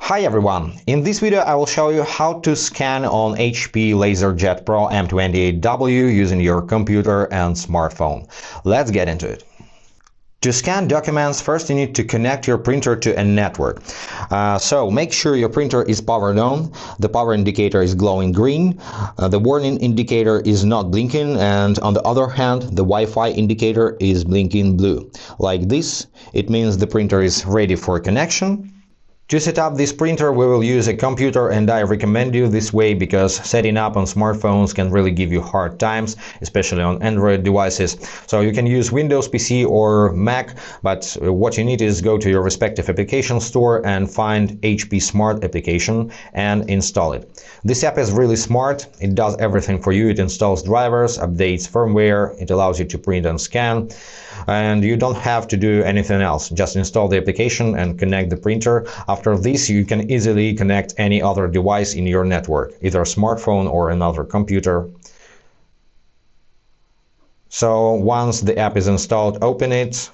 Hi everyone! In this video I will show you how to scan on HP LaserJet Pro M28w using your computer and smartphone. Let's get into it. To scan documents, first you need to connect your printer to a network. So make sure your printer is powered on, the power indicator is glowing green, the warning indicator is not blinking, and on the other hand the Wi-Fi indicator is blinking blue. Like this, it means the printer is ready for connection. To set up this printer we will use a computer, and I recommend you this way because setting up on smartphones can really give you hard times, especially on Android devices. So you can use Windows PC or Mac, but what you need is go to your respective application store and find HP Smart application and install it. This app is really smart, it does everything for you, it installs drivers, updates firmware, it allows you to print and scan, and you don't have to do anything else. Just install the application and connect the printer. After this, you can easily connect any other device in your network, either a smartphone or another computer. So once the app is installed, open it.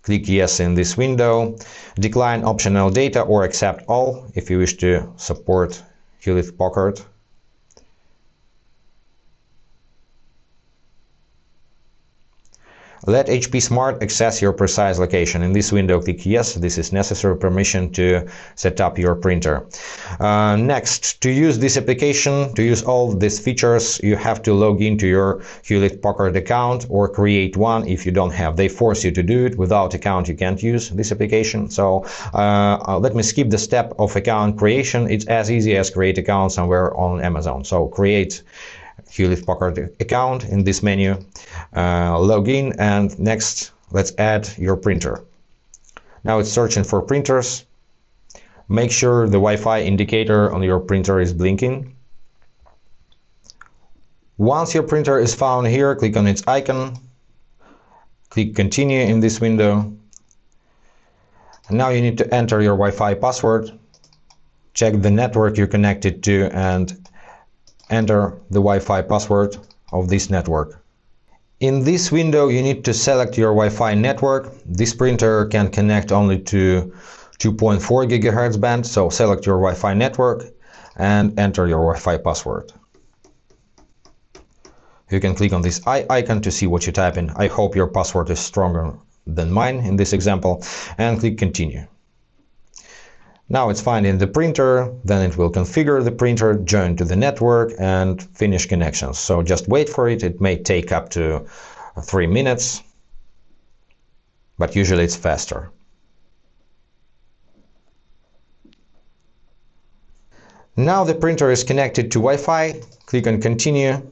Click Yes in this window. Decline optional data or accept all if you wish to support Hewlett-Packard. Let HP Smart access your precise location. In this window, click Yes. This is necessary permission to set up your printer. Next, to use this application, to use all these features, you have to log into your Hewlett-Packard account or create one if you don't have. They force you to do it. Without account, you can't use this application. So let me skip the step of account creation. It's as easy as create account somewhere on Amazon. So create Hewlett-Packard account in this menu, log in, and next let's add your printer. Now it's searching for printers. Make sure the Wi-Fi indicator on your printer is blinking. Once your printer is found here, click on its icon, click continue in this window. And now you need to enter your Wi-Fi password, check the network you're connected to, and enter the Wi-Fi password of this network. In this window you need to select your Wi-Fi network. This printer can connect only to 2.4 GHz band, so select your Wi-Fi network and enter your Wi-Fi password. You can click on this icon to see what you type in. I hope your password is stronger than mine in this example, and click continue. Now it's finding the printer, then it will configure the printer, join to the network and finish connections. So just wait for it. It may take up to 3 minutes, but usually it's faster. Now the printer is connected to Wi-Fi. Click on continue.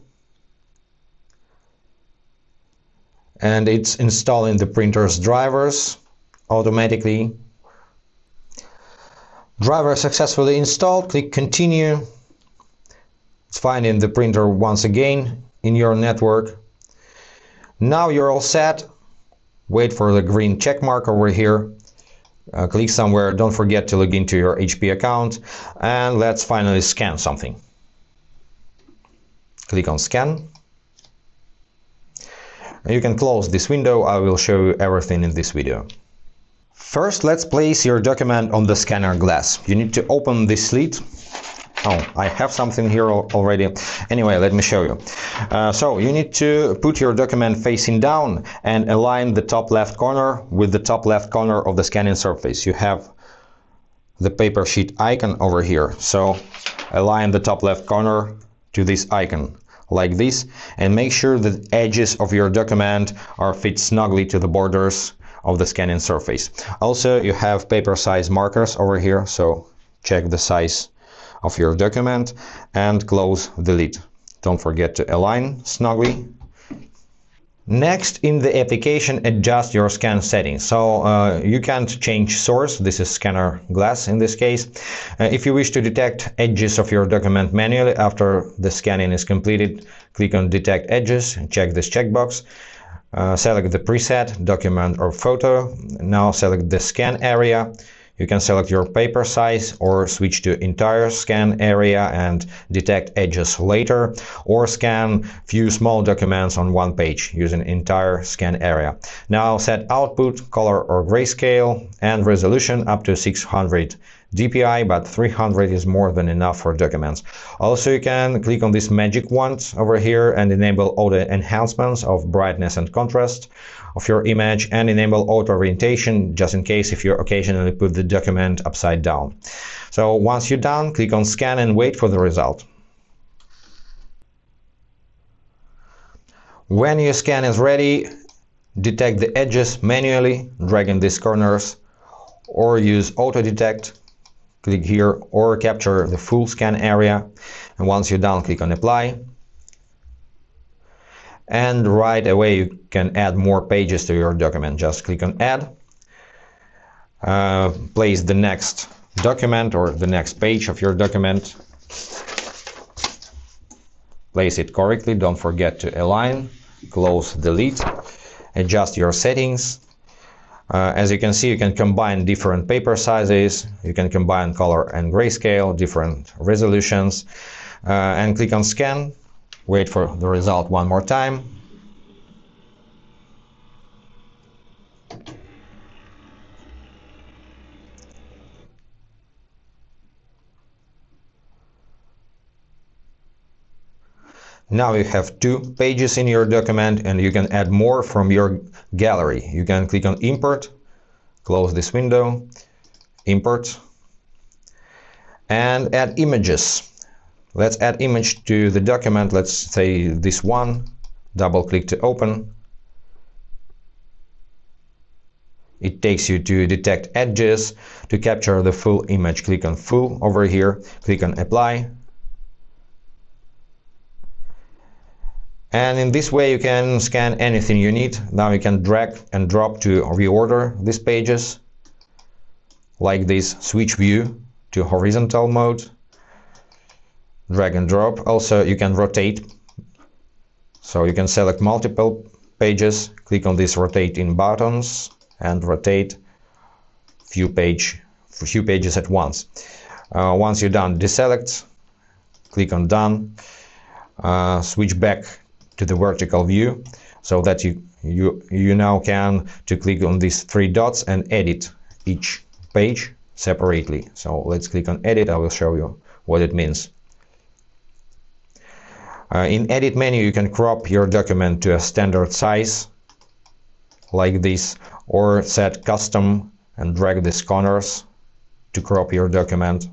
And it's installing the printer's drivers automatically. Driver successfully installed. Click continue. It's finding the printer once again in your network. Now you're all set. Wait for the green check mark over here. Click somewhere. Don't forget to log into your HP account. And let's finally scan something. Click on scan. You can close this window. I will show you everything in this video. First, let's place your document on the scanner glass. You need to open this slit. Oh, I have something here already. Anyway, let me show you. So you need to put your document facing down and align the top left corner with the top left corner of the scanning surface. You have the paper sheet icon over here. So align the top left corner to this icon like this, and make sure the edges of your document are fit snugly to the borders of the scanning surface. Also, you have paper size markers over here, so check the size of your document and close the lid. Don't forget to align snugly. Next, in the application, adjust your scan settings. So you can't change source. This is scanner glass in this case. If you wish to detect edges of your document manually after the scanning is completed, click on detect edges and check this checkbox. Select the preset, document or photo. Now select the scan area. You can select your paper size or switch to entire scan area and detect edges later, or scan few small documents on one page using entire scan area. Now set output, color or grayscale, and resolution up to 600 dpi, but 300 is more than enough for documents. Also, you can click on this magic wand over here and enable auto enhancements of brightness and contrast of your image, and enable auto orientation just in case if you occasionally put the document upside down. So once you're done, click on scan and wait for the result. When your scan is ready, detect the edges manually, dragging these corners, or use auto detect. Click here, or capture the full scan area, and once you're done, click on apply. And right away you can add more pages to your document. Just click on add, place the next document or the next page of your document, place it correctly, don't forget to align, close, delete, adjust your settings. As you can see, you can combine different paper sizes, you can combine color and grayscale, different resolutions, and click on scan. Wait for the result one more time. Now you have 2 pages in your document, and you can add more from your gallery. You can click on import, close this window, import, and add images. Let's add image to the document. Let's say this one. Double click to open. It takes you to detect edges. To capture the full image, click on full over here, click on apply. And in this way you can scan anything you need. Now you can drag and drop to reorder these pages. Like this, switch view to horizontal mode. Drag and drop. Also you can rotate. So you can select multiple pages, click on this rotate in buttons and rotate few pages at once. Once you're done, deselect, click on done, switch back to the vertical view so that you now can to click on these 3 dots and edit each page separately. So let's click on edit. I will show you what it means. In edit menu you can crop your document to a standard size like this, or set custom and drag these corners to crop your document.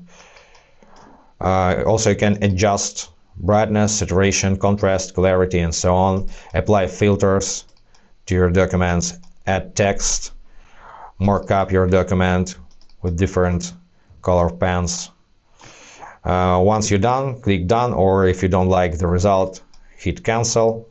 Also you can adjust brightness, saturation, contrast, clarity, and so on. Apply filters to your documents, add text, mark up your document with different color pens. Once you're done, click done, or if you don't like the result, hit cancel.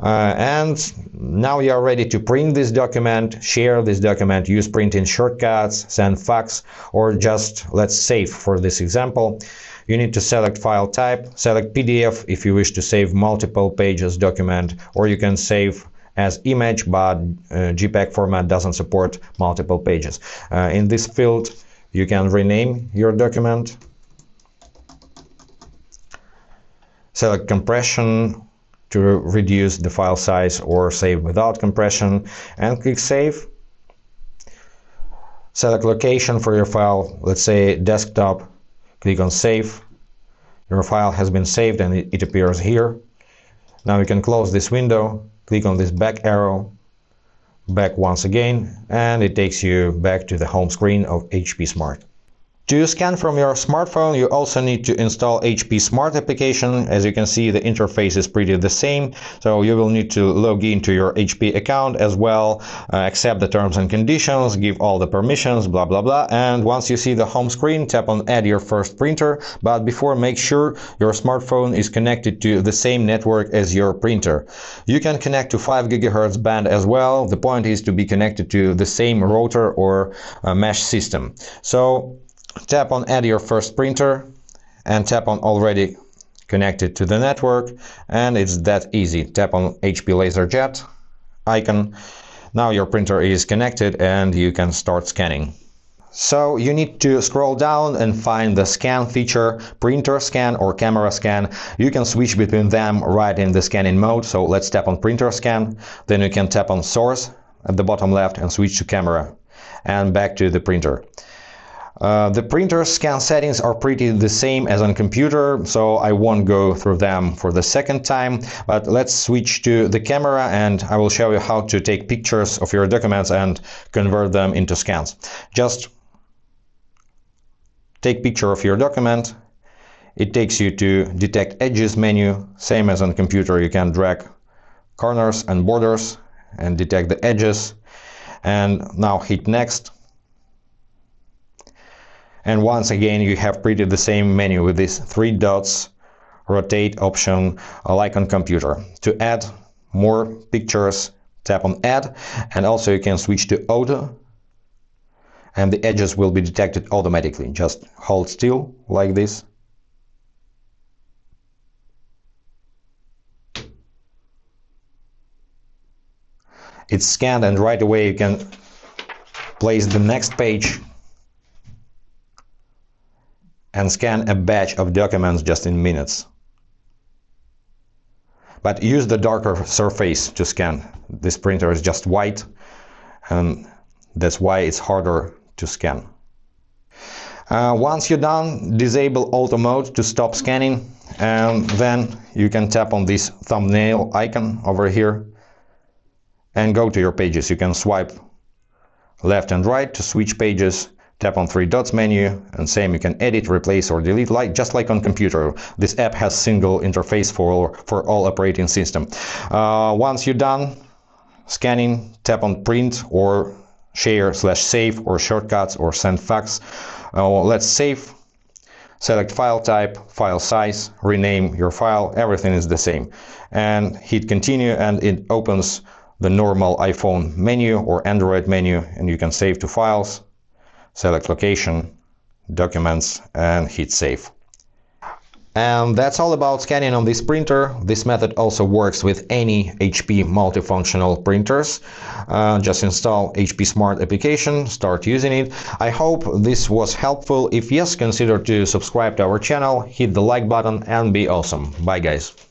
And now you are ready to print this document, share this document, use printing shortcuts, send fax, or just let's save. For this example, you need to select file type, select PDF if you wish to save multiple pages document, or you can save as image, but JPEG format doesn't support multiple pages. In this field you can rename your document, select compression to reduce the file size or save without compression, and click save. Select location for your file, let's say desktop, click on save. Your file has been saved and it appears here. Now you can close this window, click on this back arrow, back once again, and it takes you back to the home screen of HP Smart. To scan from your smartphone, you also need to install HP Smart application. As you can see, the interface is pretty the same, so you will need to log into your HP account as well, accept the terms and conditions, give all the permissions, blah blah blah, and once you see the home screen, tap on add your first printer, but before make sure your smartphone is connected to the same network as your printer. You can connect to 5 GHz band as well. The point is to be connected to the same router or mesh system. So tap on add your first printer and tap on already connected to the network, and it's that easy. Tap on HP LaserJet icon. Now your printer is connected and you can start scanning. So you need to scroll down and find the scan feature, printer scan or camera scan. You can switch between them right in the scanning mode. So let's tap on printer scan, then you can tap on source at the bottom left and switch to camera and back to the printer. The printer scan settings are pretty the same as on computer, so I won't go through them for the second time, but let's switch to the camera and I will show you how to take pictures of your documents and convert them into scans. Just take picture of your document. It takes you to detect edges menu, same as on computer. You can drag corners and borders and detect the edges, and now hit next. And once again you have pretty the same menu with these 3 dots, rotate option like on computer. To add more pictures, tap on add, and also you can switch to auto and the edges will be detected automatically. Just hold still like this. It's scanned and right away you can place the next page and scan a batch of documents just in minutes. But use the darker surface to scan. This printer is just white and that's why it's harder to scan. Once you're done, disable auto mode to stop scanning, and then you can tap on this thumbnail icon over here and go to your pages. You can swipe left and right to switch pages, tap on 3 dots menu, and same, you can edit, replace or delete, just like on computer. This app has single interface for all operating system. Once you're done scanning, tap on print or share/save or shortcuts or send fax. Let's save, select file type, file size, rename your file, everything is the same, and hit continue and it opens the normal iPhone menu or Android menu, and you can save to files, select location, documents, and hit save. And that's all about scanning on this printer. This method also works with any HP multifunctional printers. Just install HP Smart application, start using it. I hope this was helpful. If yes, consider to subscribe to our channel, hit the like button, and be awesome. Bye guys.